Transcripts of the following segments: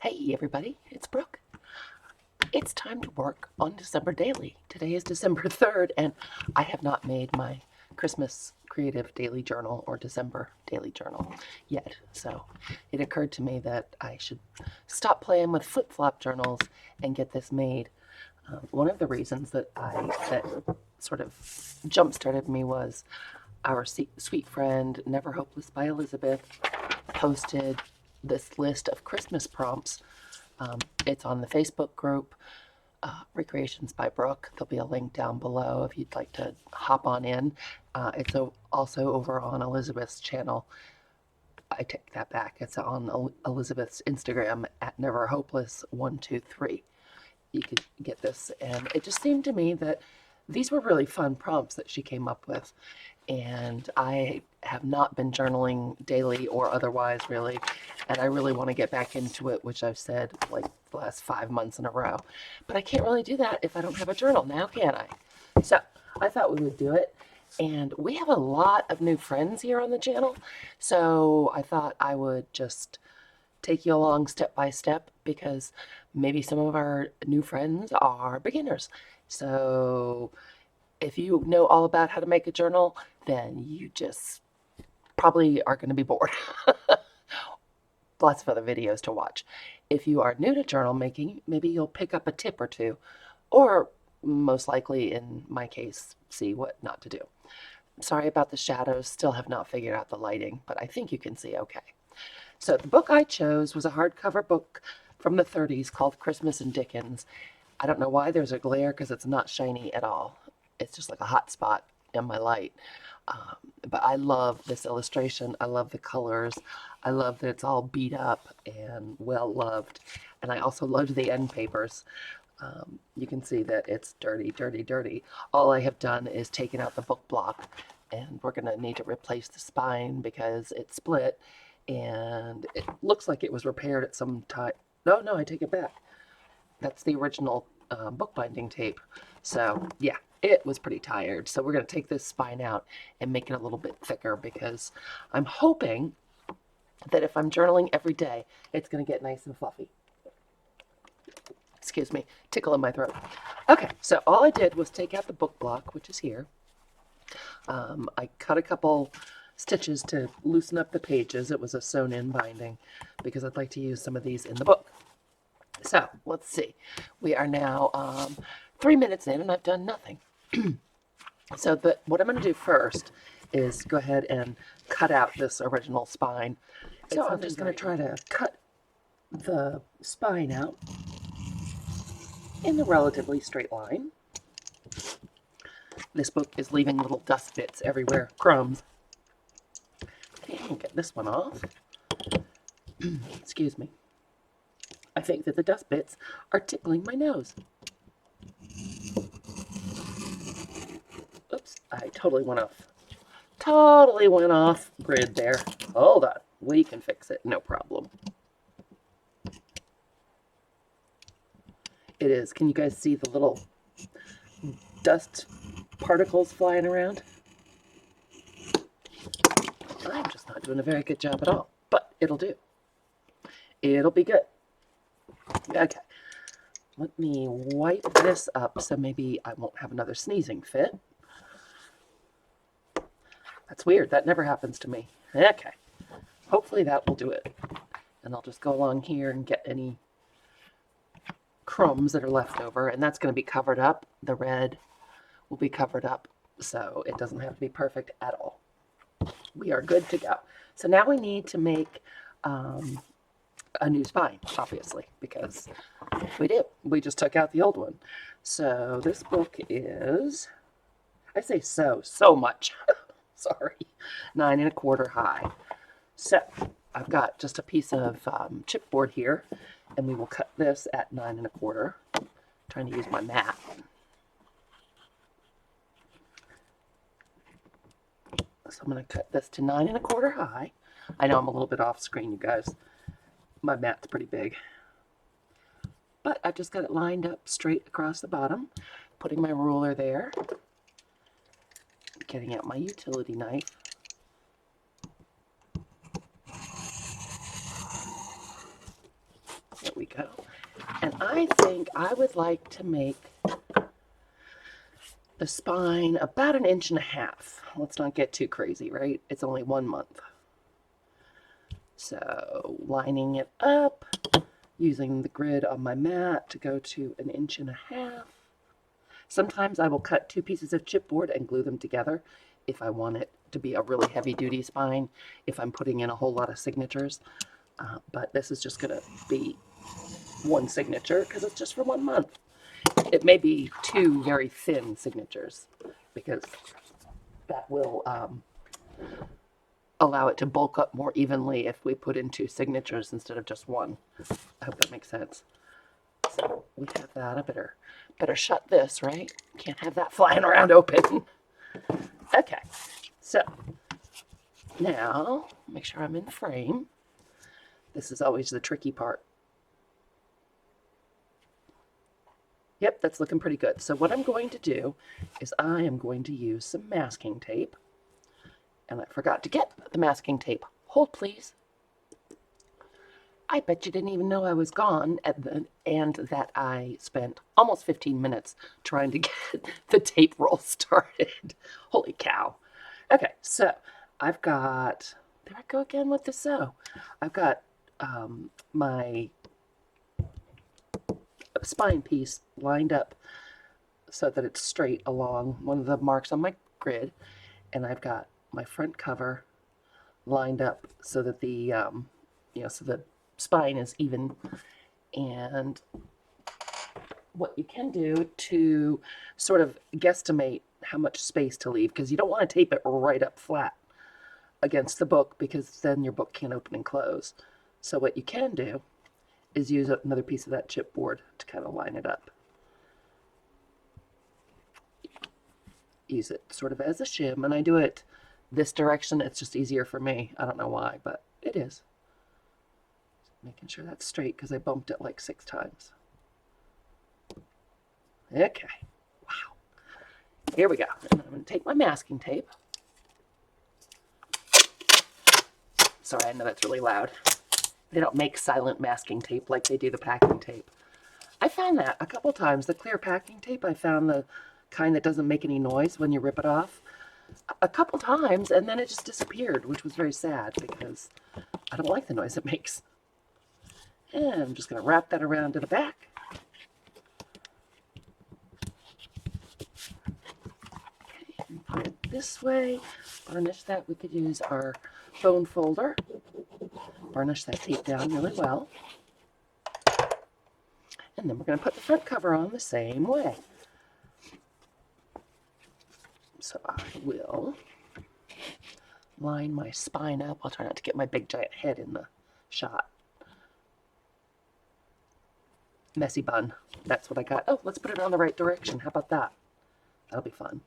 Hey everybody, it's Brooke. It's time to work on December daily. Today is December 3rd, and I have not made my Christmas creative daily journal or December daily journal yet. So it occurred to me that I should stop playing with flip-flop journals and get this made. One of the reasons that sort of jump-started me was our sweet friend Never Hopeless by Elizabeth posted this list of Christmas prompts. It's on the Facebook group, Recreations by Brooke. There'll be a link down below if you'd like to hop on in. It's also over on Elizabeth's channel. I take that back. It's on Elizabeth's Instagram at neverhopeless123. You could get this, and it just seemed to me that these were really fun prompts that she came up with, and I have not been journaling daily or otherwise really, and I really want to get back into it, which I've said like the last 5 months in a row, but I can't really do that if I don't have a journal now, can I? So I thought we would do it, and we have a lot of new friends here on the channel, so I thought I would just take you along step by step because maybe some of our new friends are beginners. So if you know all about how to make a journal, then you just probably are going to be bored. Lots of other videos to watch. If you are new to journal making, maybe you'll pick up a tip or two, or most likely, in my case, see what not to do. Sorry about the shadows, still have not figured out the lighting, but I think you can see okay. So the book I chose was a hardcover book from the 30s called Christmas in Dickens. I don't know why there's a glare because it's not shiny at all. It's just like a hot spot in my light. But I love this illustration. I love the colors. I love that it's all beat up and well loved. And I also loved the end papers. You can see that it's dirty, dirty, dirty. All I have done is taken out the book block, and we're going to need to replace the spine because it split, and it looks like it was repaired at some time. No, I take it back. That's the original bookbinding tape. So yeah, it was pretty tired. So we're going to take this spine out and make it a little bit thicker because I'm hoping that if I'm journaling every day, it's going to get nice and fluffy. Excuse me, tickle in my throat. Okay, so all I did was take out the book block, which is here. I cut a couple stitches to loosen up the pages. It was a sewn-in binding because I'd like to use some of these in the book. So let's see. We are now 3 minutes in, and I've done nothing. So what I'm going to do first is go ahead and cut out this original spine. So I'm just going to try to cut the spine out in a relatively straight line. This book is leaving little dust bits everywhere, crumbs. Okay, I'll get this one off. Excuse me. I think that the dust bits are tickling my nose. Oops, I totally went off grid there. Hold on, we can fix it, no problem. It is, can you guys see the little dust particles flying around? I'm just not doing a very good job at all, but it'll do. It'll be good. Okay, let me wipe this up so maybe I won't have another sneezing fit. That's weird, that never happens to me. Okay, hopefully that will do it. And I'll just go along here and get any crumbs that are left over, and that's going to be covered up. The red will be covered up, so it doesn't have to be perfect at all. We are good to go. So now we need to make a new spine, obviously, because we do. We just took out the old one. So this book is, I say so much. Sorry, 9 1/4 high. So I've got just a piece of chipboard here, and we will cut this at 9 1/4. I'm trying to use my mat. So I'm going to cut this to 9 1/4 high. I know I'm a little bit off screen, you guys. My mat's pretty big. But I've just got it lined up straight across the bottom, putting my ruler there, getting out my utility knife. There I think I would like to make the spine about 1.5 inches. Let's not get too crazy, right? It's only 1 month. So lining it up, using the grid on my mat to go to 1.5 inches. Sometimes I will cut 2 pieces of chipboard and glue them together if I want it to be a really heavy-duty spine, if I'm putting in a whole lot of signatures. But this is just going to be 1 signature because it's just for 1 month. It may be 2 very thin signatures because that will allow it to bulk up more evenly if we put in 2 signatures instead of just 1. I hope that makes sense. So we have that. I better shut this, right? Can't have that flying around open. Okay, so now make sure I'm in frame. This is always the tricky part. Yep, that's looking pretty good. So what I'm going to do is I am going to use some masking tape. And I forgot to get the masking tape. Hold, please. I bet you didn't even know I was gone and that I spent almost 15 minutes trying to get the tape roll started. Holy cow. Okay, so I've got, there I go again with the sew. I've got my spine piece lined up so that it's straight along one of the marks on my grid, and I've got my front cover lined up so that the so the spine is even. And what you can do to sort of guesstimate how much space to leave, because you don't want to tape it right up flat against the book because then your book can't open and close. So what you can do is use another piece of that chipboard to kind of line it up. Use it sort of as a shim, and I do it this direction. It's just easier for me. I don't know why, but it is. Making sure that's straight because I bumped it like 6 times. Okay, wow. Here we go. And I'm going to take my masking tape. Sorry, I know that's really loud. They don't make silent masking tape like they do the packing tape. I found that a couple times. The clear packing tape, I found the kind that doesn't make any noise when you rip it off. A couple times, and then it just disappeared, which was very sad because I don't like the noise it makes. And I'm just going to wrap that around to the back. Okay, and put it this way. Burnish that. We could use our bone folder. Burnish that tape down really well. And then we're going to put the front cover on the same way. So I will line my spine up. I'll try not to get my big giant head in the shot. Messy bun. That's what I got. Oh, let's put it on the right direction. How about that? That'll be fun.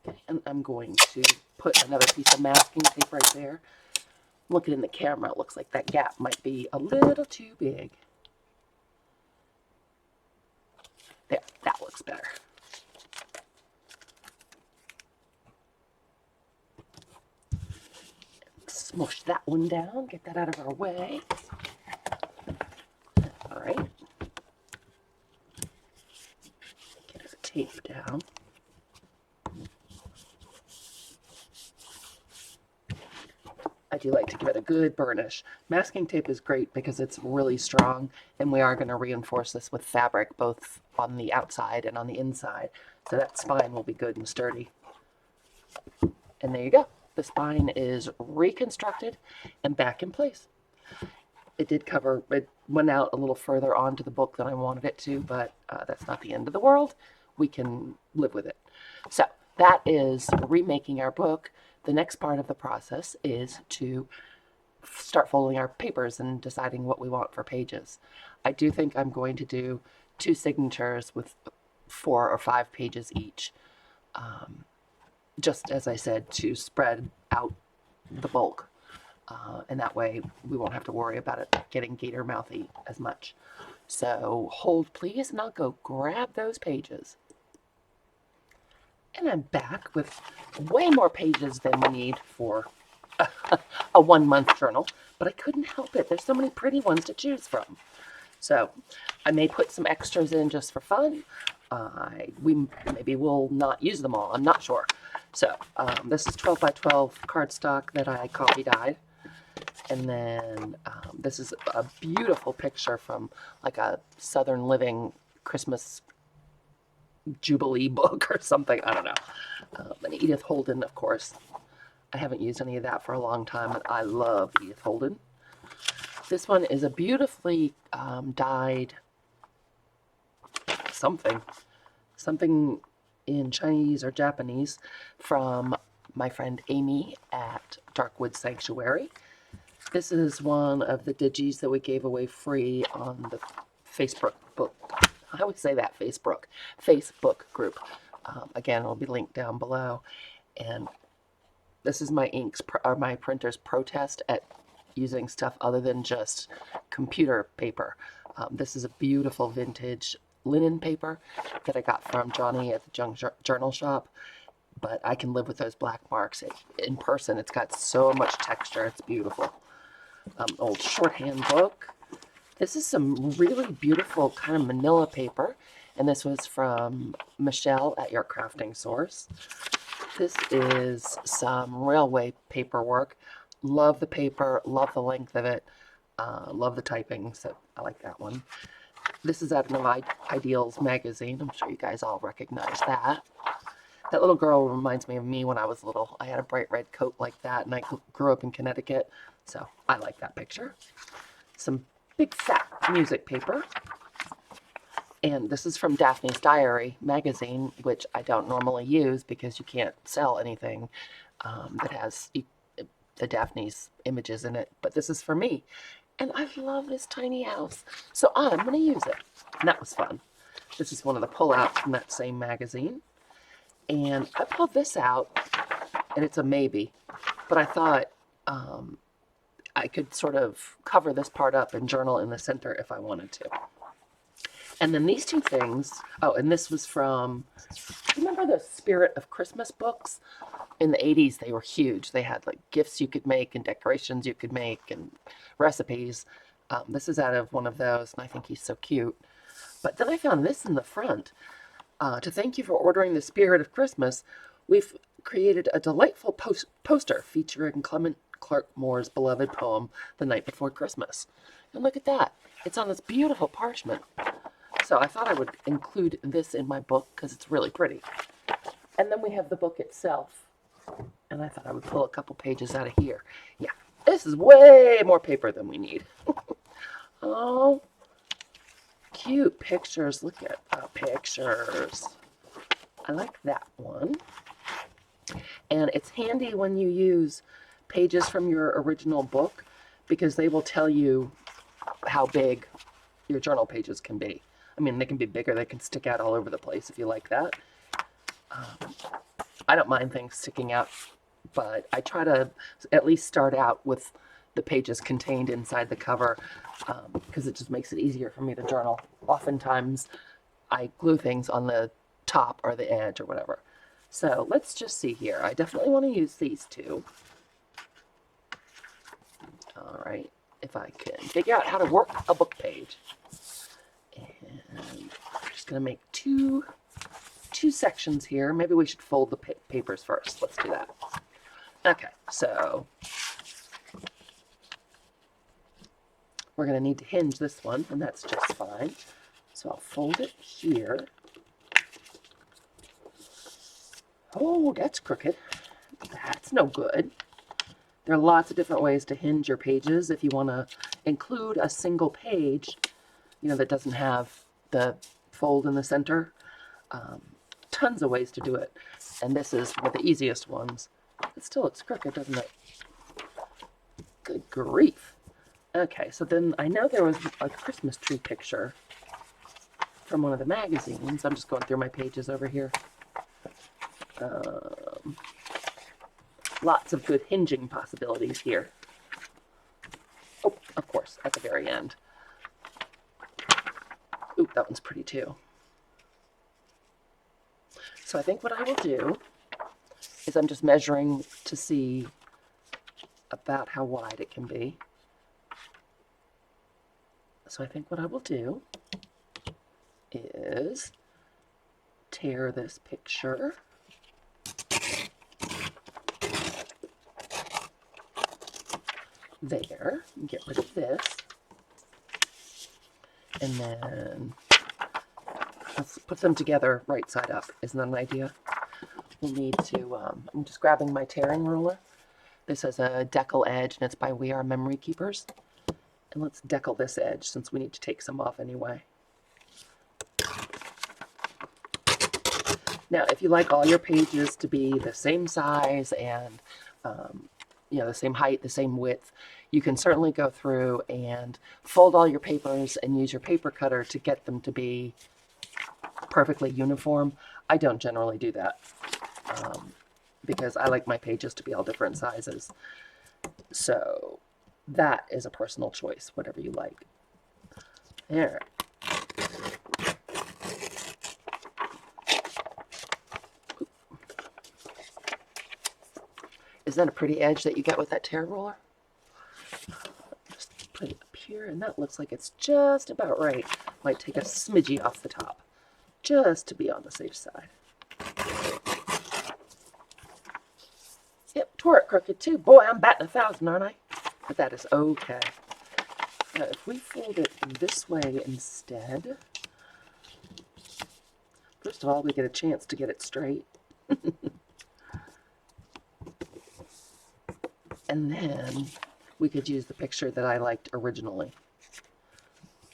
Okay, and I'm going to put another piece of masking tape right there. Looking in the camera, it looks like that gap might be a little too big. There, that looks better. Smush that one down, get that out of our way. All right. Get the tape down. I do like to give it a good burnish. Masking tape is great because it's really strong, and we are going to reinforce this with fabric both on the outside and on the inside, so that spine will be good and sturdy. And there you go. The spine is reconstructed and back in place. It did cover, it went out a little further onto the book than I wanted it to, but that's not the end of the world. We can live with it. So that is remaking our book. The next part of the process is to start folding our papers and deciding what we want for pages. I do think I'm going to do 2 signatures with 4 or 5 pages each. Just as I said, to spread out the bulk. And that way we won't have to worry about it getting gator mouthy as much. So hold please, and I'll go grab those pages. And I'm back with way more pages than we need for a 1-month journal, but I couldn't help it. There's so many pretty ones to choose from. So I may put some extras in just for fun. Maybe we'll not use them all. I'm not sure. So this is 12 by 12 cardstock that I copy dyed. And then this is a beautiful picture from like a Southern Living Christmas Jubilee book or something. I don't know. And Edith Holden, of course. I haven't used any of that for a long time, and I love Edith Holden. This one is a beautifully dyed something in Chinese or Japanese from my friend Amy at Darkwood Sanctuary. This is one of the digis that we gave away free on the Facebook book. I always say that, Facebook group. Again, it'll be linked down below. And this is my my printer's protest at using stuff other than just computer paper. This is a beautiful vintage linen paper that I got from Johni at the Junk Journal Shop, but I can live with those black marks. In person, it's got so much texture. It's beautiful. Old shorthand book. This is some really beautiful kind of manila paper, and this was from Michelle at Your Crafting Source. This is some railway paperwork. Love the paper, love the length of it, love the typing, so I like that one. This is out of Ideals magazine. I'm sure you guys all recognize that. That little girl reminds me of me when I was little. I had a bright red coat like that, and I grew up in Connecticut, so I like that picture. Some big fat music paper. And this is from Daphne's Diary magazine, which I don't normally use because you can't sell anything that has the Daphne's images in it. But this is for me. And I love this tiny house. So I'm going to use it. And that was fun. This is one of the pullouts from that same magazine. And I pulled this out, and it's a maybe. But I thought I could sort of cover this part up and journal in the center if I wanted to. And then these two things, oh, and this was from, remember the Spirit of Christmas books? In the 80s, they were huge. They had like gifts you could make and decorations you could make and recipes. This is out of one of those, and I think he's so cute. But then I found this in the front. To thank you for ordering the Spirit of Christmas, we've created a delightful poster featuring Clement Clark Moore's beloved poem, The Night Before Christmas. And look at that. It's on this beautiful parchment. So I thought I would include this in my book because it's really pretty. And then we have the book itself. And I thought I would pull a couple pages out of here. Yeah, this is way more paper than we need. Oh, cute pictures. Look at the pictures. I like that one. And it's handy when you use pages from your original book because they will tell you how big your journal pages can be. I mean, they can be bigger. They can stick out all over the place if you like that. I don't mind things sticking out, but I try to at least start out with the pages contained inside the cover because it just makes it easier for me to journal. Oftentimes, I glue things on the top or the edge or whatever. So let's just see here. I definitely want to use these two. All right, if I can figure out how to work a book page. And I'm just going to make two sections here. Maybe we should fold the papers first. Let's do that. Okay, so we're going to need to hinge this one, and that's just fine. So I'll fold it here. Oh, that's crooked. That's no good. There are lots of different ways to hinge your pages if you want to include a single page, you know, that doesn't have the fold in the center. Tons of ways to do it. And this is one of the easiest ones. It still looks crooked, doesn't it? Good grief. Okay, so then I know there was a Christmas tree picture from one of the magazines. I'm just going through my pages over here. Lots of good hinging possibilities here. Oh, of course, at the very end. Ooh, that one's pretty too. So I think what I will do is I'm just measuring to see about how wide it can be. So I think what I will do is tear this picture there and get rid of this. And then let's put them together right side up. Isn't that an idea? We'll need to, I'm just grabbing my tearing ruler. This is a decal edge and it's by We Are Memory Keepers. And let's decal this edge since we need to take some off anyway. Now, if you like all your pages to be the same size and you know, the same height, the same width, you can certainly go through and fold all your papers and use your paper cutter to get them to be perfectly uniform. I don't generally do that because I like my pages to be all different sizes. So that is a personal choice, whatever you like. There. Isn't that a pretty edge that you get with that tear roller? Just put it up here, and that looks like it's just about right. Might take a smidgy off the top, just to be on the safe side. Yep, tore it crooked too. Boy, I'm batting 1,000, aren't I? But that is okay. Now, if we fold it this way instead, first of all, we get a chance to get it straight. And then we could use the picture that I liked originally.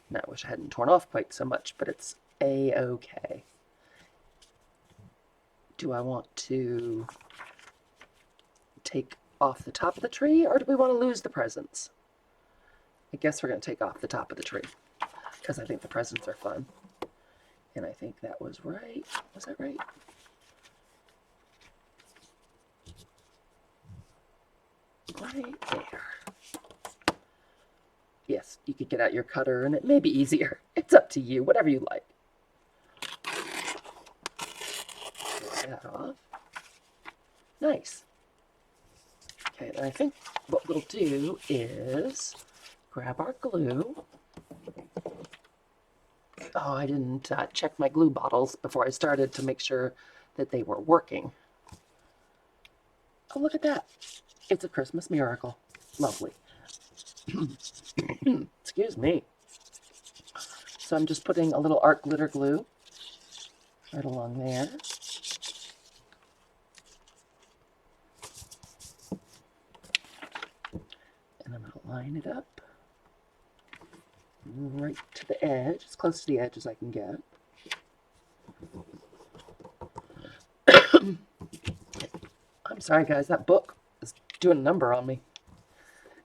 Now, I wish I hadn't torn off quite so much, but it's a-okay. Do I want to take off the top of the tree, or do we want to lose the presents? I guess we're going to take off the top of the tree, because I think the presents are fun. And I think that was right. Was that right? Right there. Yes, you could get out your cutter and it may be easier. It's up to you, whatever you like. Get that off. Nice. Okay, and I think what we'll do is grab our glue. Oh, I didn't check my glue bottles before I started to make sure that they were working. Oh, look at that. It's a Christmas miracle. Lovely. Excuse me. So I'm just putting a little art glitter glue right along there. And I'm going to line it up right to the edge, as close to the edge as I can get. I'm sorry, guys, that book is doing a number on me.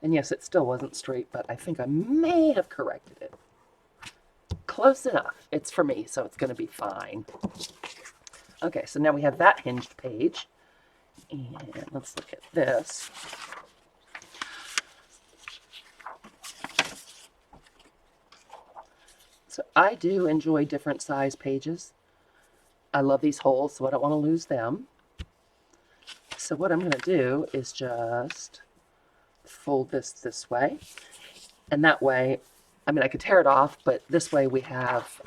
And yes, it still wasn't straight, but I think I may have corrected it. Close enough. It's for me, so it's going to be fine. Okay, so now we have that hinged page. And let's look at this. So I do enjoy different size pages. I love these holes, so I don't want to lose them. So what I'm going to do is just fold this way. And that way, I mean, I could tear it off, but this way we have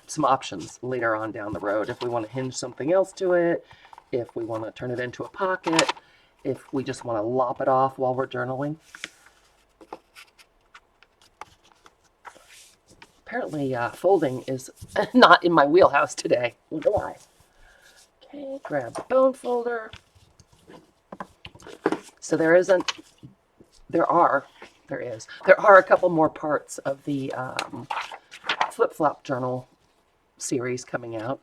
some options later on down the road. If we want to hinge something else to it, if we want to turn it into a pocket, if we just want to lop it off while we're journaling. Apparently, folding is not in my wheelhouse today. Wonder why. Okay, grab the bone folder. So there are a couple more parts of the flip-flop journal series coming out.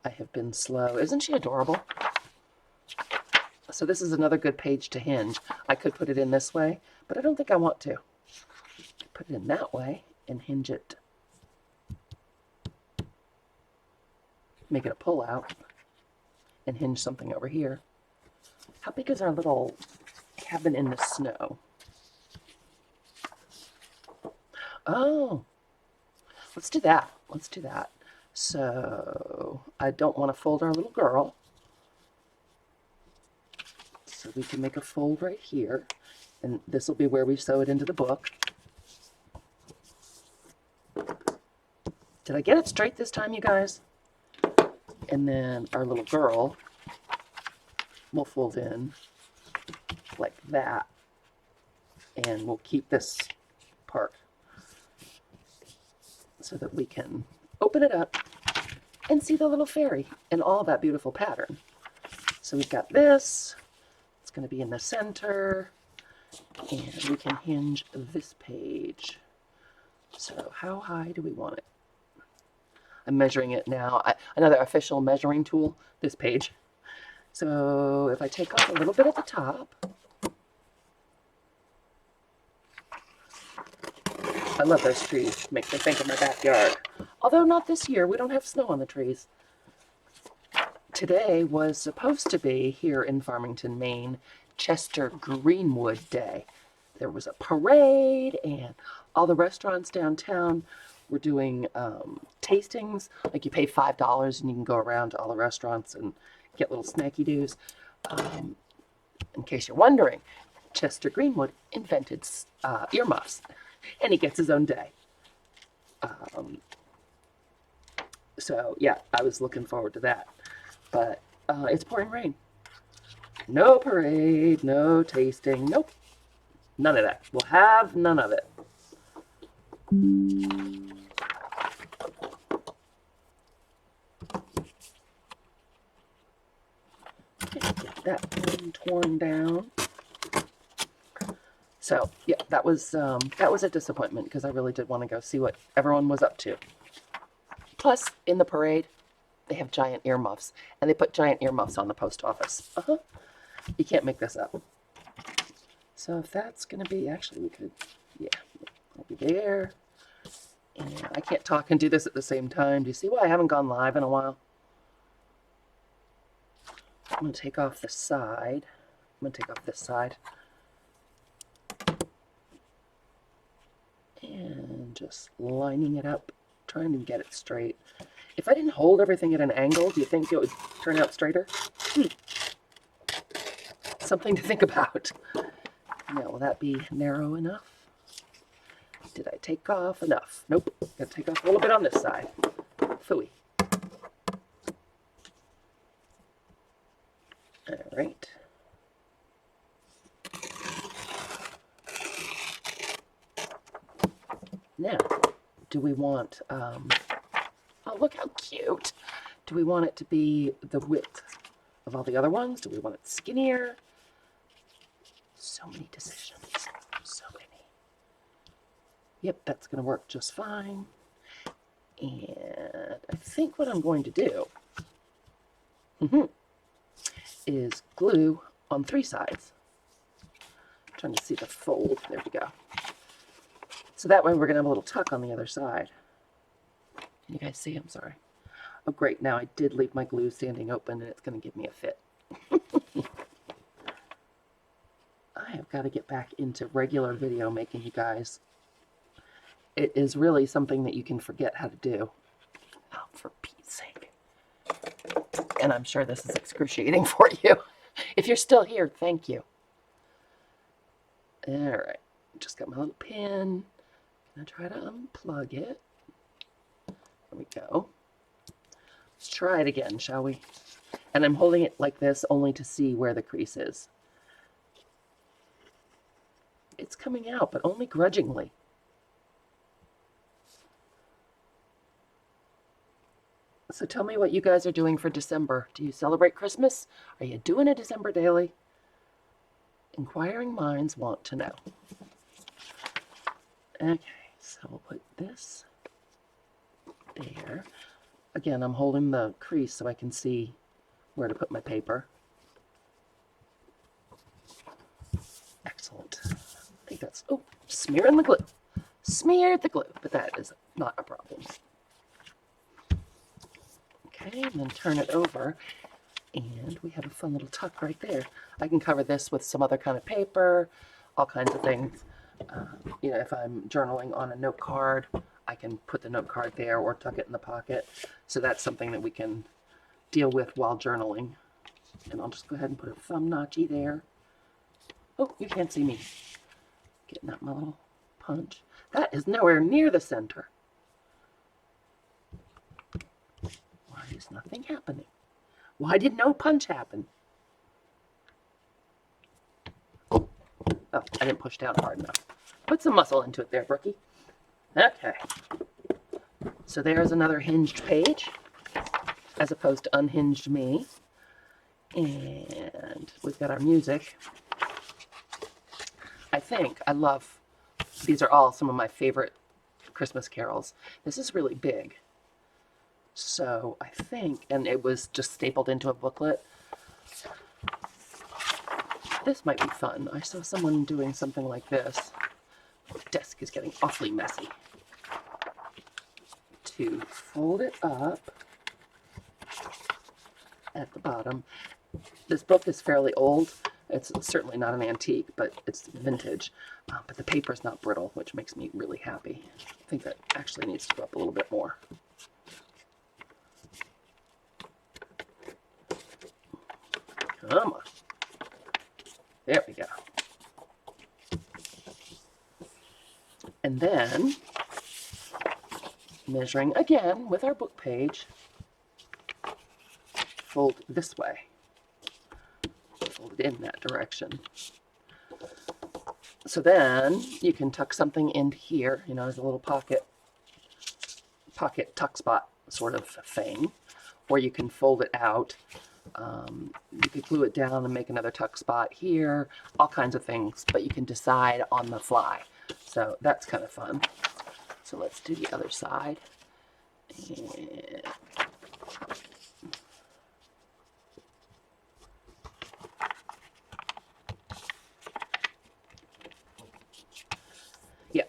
I have been slow. Isn't she adorable? So this is another good page to hinge. I could put it in this way, but I don't think I want to. Put it in that way and hinge it. Make it a pull-out and hinge something over here. How big is our little cabin in the snow? Oh, let's do that. Let's do that. So I don't want to fold our little girl. So we can make a fold right here, and this will be where we sew it into the book. Did I get it straight this time, you guys? And then our little girl will fold in like that, and we'll keep this part so that we can open it up and see the little fairy and all that beautiful pattern. So we've got this, it's going to be in the center, and we can hinge this page. So how high do we want it? I'm measuring it now. Another official measuring tool, this page. So if I take off a little bit at the top, I love those trees. Makes me think of my backyard. Although not this year, we don't have snow on the trees. Today was supposed to be, here in Farmington, Maine, Chester Greenwood Day. There was a parade, and all the restaurants downtown were doing tastings. Like you pay $5 and you can go around to all the restaurants and get little snacky doos. In case you're wondering, Chester Greenwood invented earmuffs, and he gets his own day. So yeah, I was looking forward to that. But it's pouring rain. No parade, no tasting, nope. None of that. We'll have none of it. Get that one torn down. So yeah, that was a disappointment because I really did want to go see what everyone was up to. Plus, in the parade, they have giant earmuffs, and they put giant earmuffs on the post office. You can't make this up. So if that's going to be, actually we could, yeah, I'll be there. And I can't talk and do this at the same time. Do you see why I haven't gone live in a while? I'm going to take off the side. I'm going to take off this side. And just lining it up, trying to get it straight. If I didn't hold everything at an angle, do you think it would turn out straighter? Something to think about. Now, will that be narrow enough? Did I take off enough? Nope. Gotta take off a little bit on this side. Phooey. All right. Now, do we want, oh, look how cute. Do we want it to be the width of all the other ones? Do we want it skinnier? So many decisions. So many. Yep, that's going to work just fine. And I think what I'm going to do is glue on 3 sides. I'm trying to see the fold. There we go. So that way we're going to have a little tuck on the other side. Can you guys see? I'm sorry. Oh, great. Now I did leave my glue standing open, and it's going to give me a fit. I have got to get back into regular video making, you guys. It is really something that you can forget how to do. Oh, for Pete's sake. And I'm sure this is excruciating for you. If you're still here, thank you. All right. Just got my little pin. I'm going to try to unplug it. There we go. Let's try it again, shall we? And I'm holding it like this only to see where the crease is. It's coming out, but only grudgingly. So tell me what you guys are doing for December. Do you celebrate Christmas? Are you doing a December daily? Inquiring minds want to know. Okay, so we'll put this there. Again, I'm holding the crease so I can see where to put my paper. Excellent. I think that's, oh, smearing the glue. Smeared the glue, but that is not a problem. Okay, and then turn it over, and we have a fun little tuck right there. I can cover this with some other kind of paper, all kinds of things. You know, if I'm journaling on a note card, I can put the note card there or tuck it in the pocket. So that's something that we can deal with while journaling. And I'll just go ahead and put a thumb notchy there. Oh, you can't see me getting out my little punch. That is nowhere near the center. Why is nothing happening? Why did no punch happen? Oh, I didn't push down hard enough. Put some muscle into it there, Brookie. Okay. So there's another hinged page, as opposed to unhinged me. And we've got our music. I love, these are all some of my favorite Christmas carols. This is really big. So I think, and it was just stapled into a booklet. This might be fun. I saw someone doing something like this. The desk is getting awfully messy. To fold it up at the bottom. This book is fairly old. It's certainly not an antique, but it's vintage. But the paper is not brittle, which makes me really happy. I think that actually needs to go up a little bit more. Come on. There we go. And then, measuring again with our book page, fold this way. Fold it in that direction. So then you can tuck something into here, you know, as a little pocket tuck spot sort of thing, or you can fold it out. You could glue it down and make another tuck spot here, all kinds of things, but you can decide on the fly. So that's kind of fun. So let's do the other side. And yeah,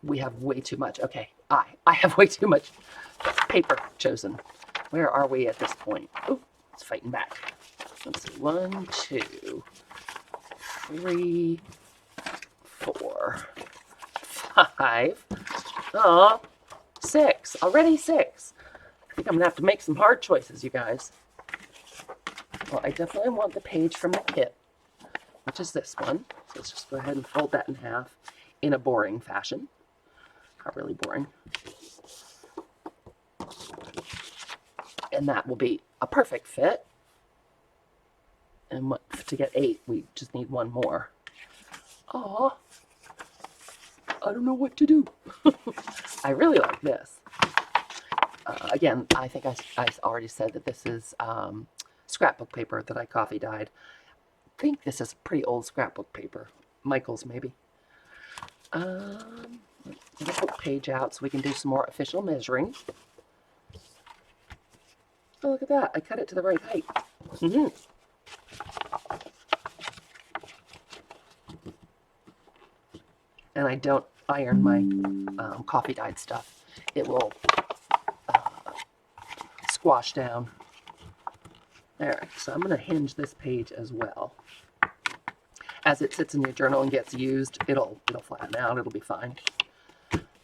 we have way too much. Okay, I have way too much paper chosen. Where are we at this point? Oh, it's fighting back. Let's see, 1, 2, 3, 4, 5. Oh, 6. Already 6. I think I'm gonna have to make some hard choices, you guys. Well, I definitely want the page from the kit, which is this one. So let's just go ahead and fold that in half in a boring fashion. Not really boring. And that will be a perfect fit. And to get 8, we just need 1 more. Aw, I don't know what to do. I really like this. Again, I think I already said that this is scrapbook paper that I coffee dyed. I think this is pretty old scrapbook paper. Michael's, maybe. Get a book page out so we can do some more official measuring. Oh, look at that. I cut it to the right height. Mm-hmm. And I don't iron my coffee dyed stuff. It will squash down. All right, so I'm going to hinge this page as well. As it sits in your journal and gets used, it'll flatten out. It'll be fine.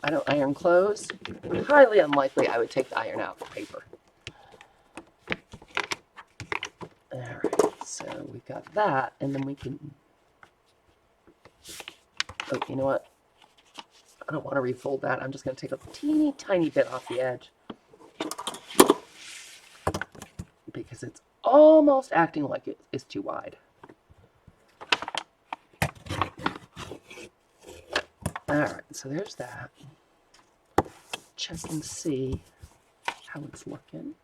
I don't iron clothes. Highly unlikely I would take the iron out for paper. All right, so we've got that, and then we can... Oh, you know what? I don't want to refold that. I'm just going to take a teeny tiny bit off the edge, because it's almost acting like it is too wide. All right, so there's that. Check and see how it's looking.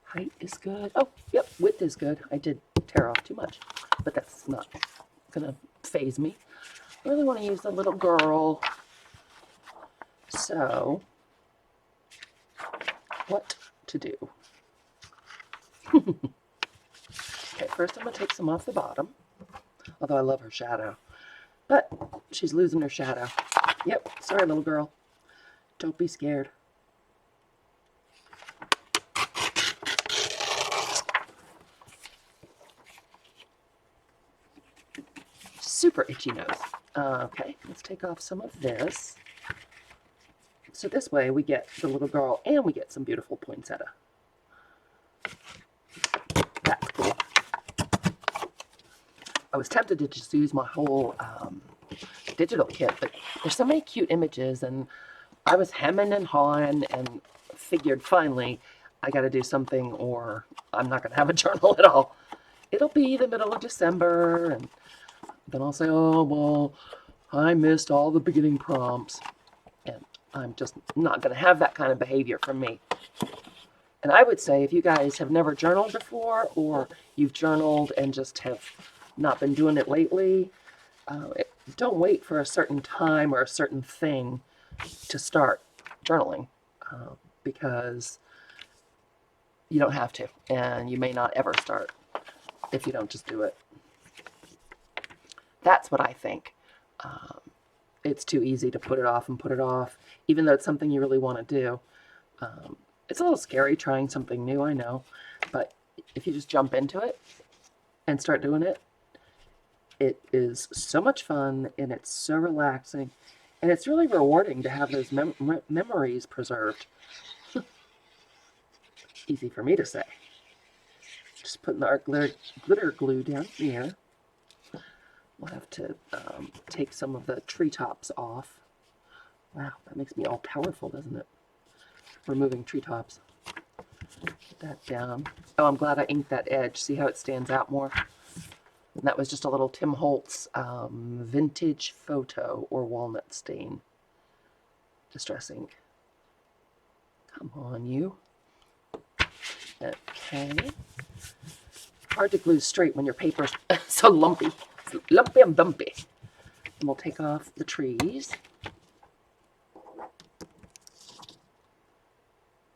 Height is good. Oh, yep, width is good. I did tear off too much, but that's not gonna faze me. I really want to use the little girl. So, what to do? Okay, first I'm gonna take some off the bottom, although I love her shadow. But she's losing her shadow. Yep, sorry little girl. Don't be scared. Super itchy nose. Okay, let's take off some of this. So this way we get the little girl and we get some beautiful poinsettia. That's cool. was tempted to just use my whole digital kit, but there's so many cute images, and I was hemming and hawing and figured finally I got to do something or I'm not going to have a journal at all. It'll be the middle of December, and then I'll say, oh, well, I missed all the beginning prompts. And I'm just not going to have that kind of behavior from me. And I would say if you guys have never journaled before, or you've journaled and just have not been doing it lately, don't wait for a certain time or a certain thing to start journaling, because you don't have to, and you may not ever start if you don't just do it. That's what I think. It's too easy to put it off and put it off, even though it's something you really want to do. It's a little scary trying something new, I know, but if you just jump into it and start doing it, it is so much fun, and it's so relaxing, and it's really rewarding to have those memories preserved. Easy for me to say. Just putting our glitter glue down here. We'll have to take some of the treetops off. Wow, that makes me all powerful, doesn't it? Removing treetops. Put that down. Oh, I'm glad I inked that edge. See how it stands out more? And that was just a little Tim Holtz vintage photo or walnut stain. Distressing. Come on, you. Okay. Hard to glue straight when your paper's so lumpy. It's lumpy and bumpy. And we'll take off the trees.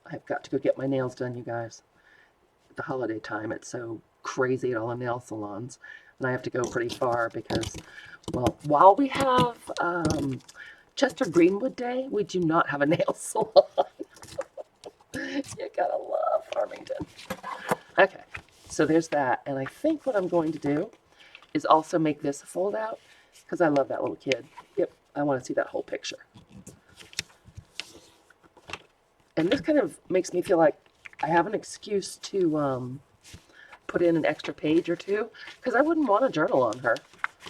I've got to go get my nails done, you guys. At the holiday time, it's so crazy at all the nail salons. And I have to go pretty far because, well, while we have Chester Greenwood Day, we do not have a nail salon. You gotta love Farmington. Okay, so there's that. And I think what I'm going to do is also make this a fold out because I love that little kid. Yep, I want to see that whole picture. And this kind of makes me feel like I have an excuse to put in an extra page or two, because I wouldn't want a journal on her.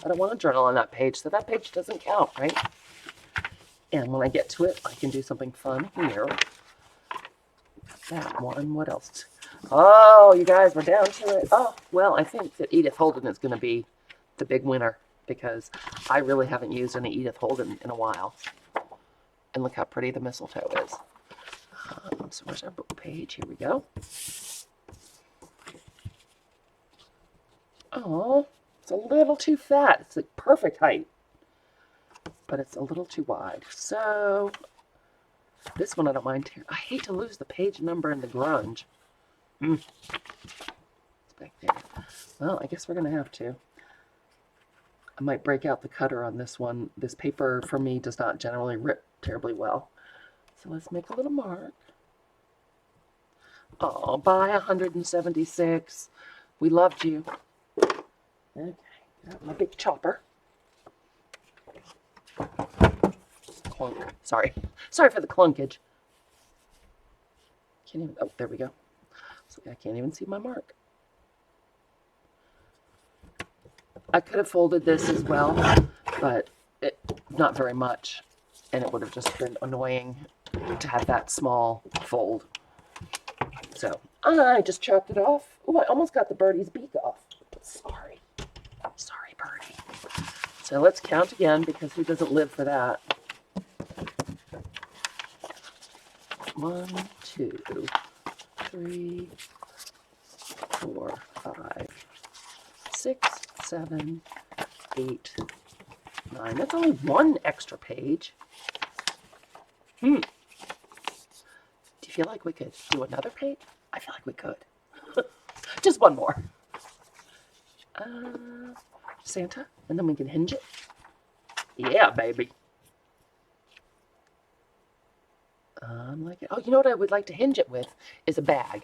I don't want a journal on that page, so that page doesn't count, right? And when I get to it, I can do something fun here. That one. What else? Oh, you guys, we're down to it. Oh, well, I think that Edith Holden is going to be the big winner, because I really haven't used any Edith Holden in a while. And look how pretty the mistletoe is. So where's our book page? Here we go. Oh, it's a little too fat. It's the perfect height, but it's a little too wide. So this one I don't mind. I hate to lose the page number in the grunge. It's back there. Well, I guess we're going to have to. I might break out the cutter on this one. This paper, for me, does not generally rip terribly well. So let's make a little mark. Oh, bye, 176. We loved you. Okay, got my big chopper. Clunk. Sorry for the clunkage. Can't even. Oh, there we go. So I can't even see my mark. I could have folded this as well, but not very much, and it would have just been annoying to have that small fold. So I just chopped it off. Oh, I almost got the birdie's beak off. Sorry, birdie. So let's count again, because who doesn't live for that? 1, 2, 3, 4, 5, 6, 7, 8, 9. That's only one extra page. Do you feel like we could do another page? I feel like we could. Just one more. Santa, and then we can hinge it. Yeah, baby. Like it. Oh, you know what I would like to hinge it with is a bag.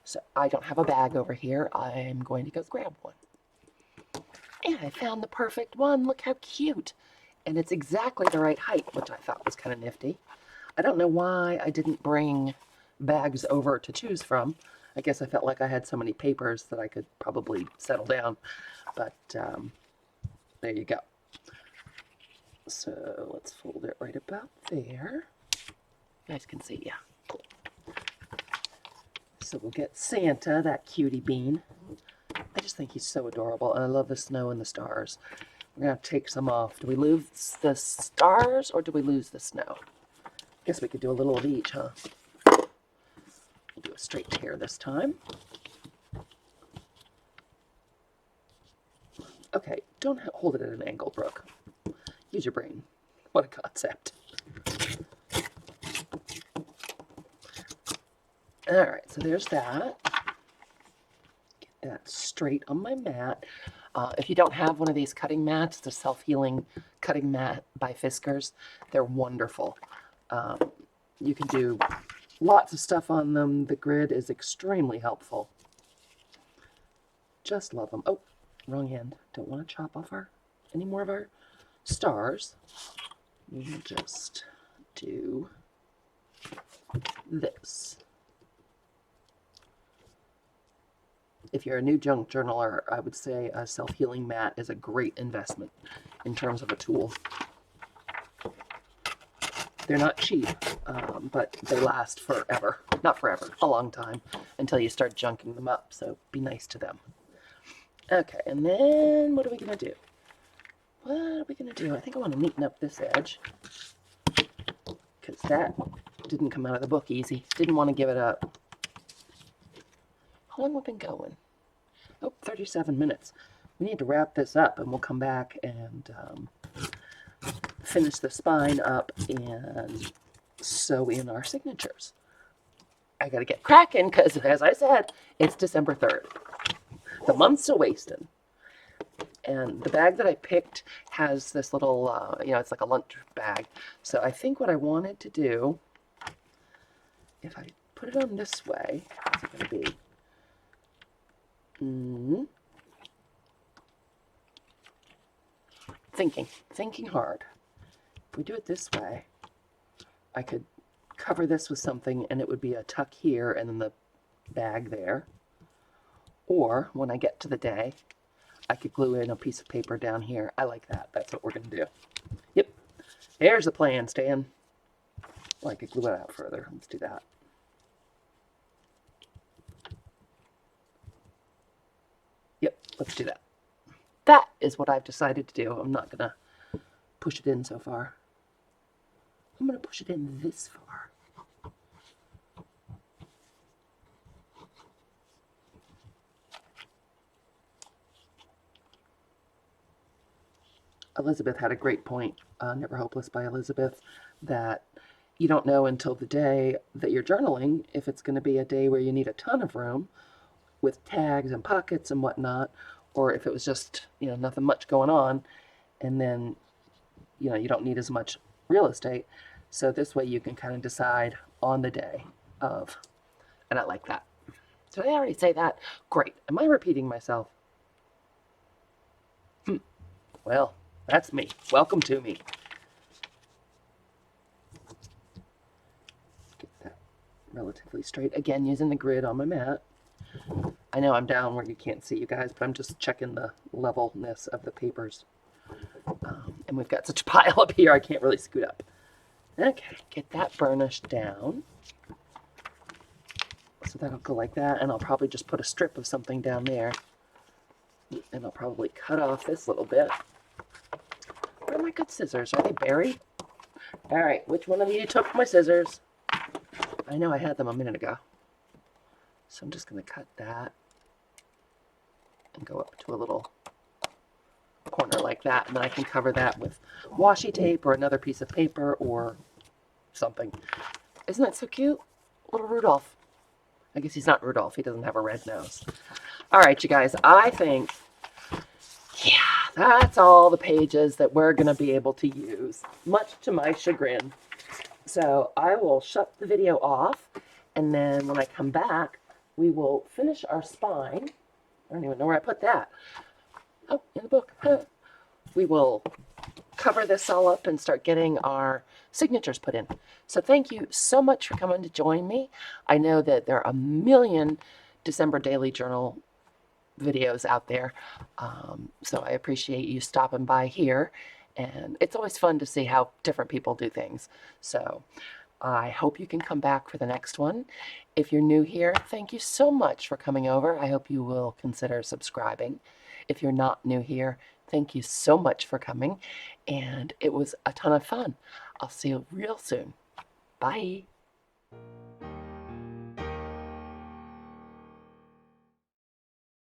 So I don't have a bag over here. I'm going to go grab one. And I found the perfect one. Look how cute. And it's exactly the right height, which I thought was kind of nifty. I don't know why I didn't bring bags over to choose from. I guess I felt like I had so many papers that I could probably settle down. But There you go. So let's fold it right about there. You guys can see, yeah, cool. So we'll get Santa, that cutie bean. I just think he's so adorable, and I love the snow and the stars. We're going to take some off. Do we lose the stars, or do we lose the snow? I guess we could do a little of each, huh? We'll do a straight tear this time. Okay, don't hold it at an angle, Brooke. Use your brain. What a concept. All right, so there's that. Get that straight on my mat. If you don't have one of these cutting mats, the self-healing cutting mat by Fiskars, they're wonderful. You can do lots of stuff on them. The grid is extremely helpful. Just love them. Oh, wrong end. Don't want to chop off any more of our stars. We'll just do this. If you're a new junk journaler, I would say a self-healing mat is a great investment in terms of a tool. They're not cheap, but they last forever. Not forever, a long time, until you start junking them up, so be nice to them. Okay, and then what are we going to do? What are we going to do? I think I want to neaten up this edge, because that didn't come out of the book easy. Didn't want to give it up. How long have we been going? Oh, 37 minutes. We need to wrap this up, and we'll come back and finish the spine up and sew in our signatures. I got to get cracking because, as I said, it's December 3rd. The month's a-wasting. And the bag that I picked has this little, it's like a lunch bag. So I think what I wanted to do, if I put it on this way, what's it going to be? Thinking hard. If we do it this way, I could cover this with something and it would be a tuck here and then the bag there. Or when I get to the day, I could glue in a piece of paper down here. I like that. That's what we're going to do. Yep. There's the plan, Stan. Well, I could glue it out further. Let's do that. Yep, let's do that. That is what I've decided to do. I'm not going to push it in so far. I'm going to push it in this far. Elizabeth had a great point, Never Hopeless by Elizabeth, that you don't know until the day that you're journaling if it's going to be a day where you need a ton of room with tags and pockets and whatnot, or if it was just, nothing much going on, and then, you don't need as much real estate. So this way you can kind of decide on the day of, and I like that. Did I already say that? Great. Am I repeating myself? Well, that's me. Welcome to me. Get that relatively straight. Again, using the grid on my mat. I know I'm down where you can't see, you guys, but I'm just checking the levelness of the papers. And we've got such a pile up here, I can't really scoot up. Okay, get that burnished down. So that'll go like that, and I'll probably just put a strip of something down there. And I'll probably cut off this little bit. Where are my good scissors? Are they buried? All right, which one of you took my scissors? I know I had them a minute ago. So I'm just going to cut that and go up to a little corner like that. And then I can cover that with washi tape or another piece of paper or something. Isn't that so cute? Little Rudolph. I guess he's not Rudolph. He doesn't have a red nose. All right, you guys. I think, that's all the pages that we're going to be able to use, much to my chagrin. So I will shut the video off, and then when I come back, we will finish our spine. I don't even know where I put that. Oh, in the book. We will cover this all up and start getting our signatures put in. So thank you so much for coming to join me. I know that there are a million December Daily Journal videos out there. So I appreciate you stopping by here. And it's always fun to see how different people do things. So I hope you can come back for the next one. If you're new here, thank you so much for coming over. I hope you will consider subscribing. If you're not new here, thank you so much for coming. And it was a ton of fun. I'll see you real soon. Bye.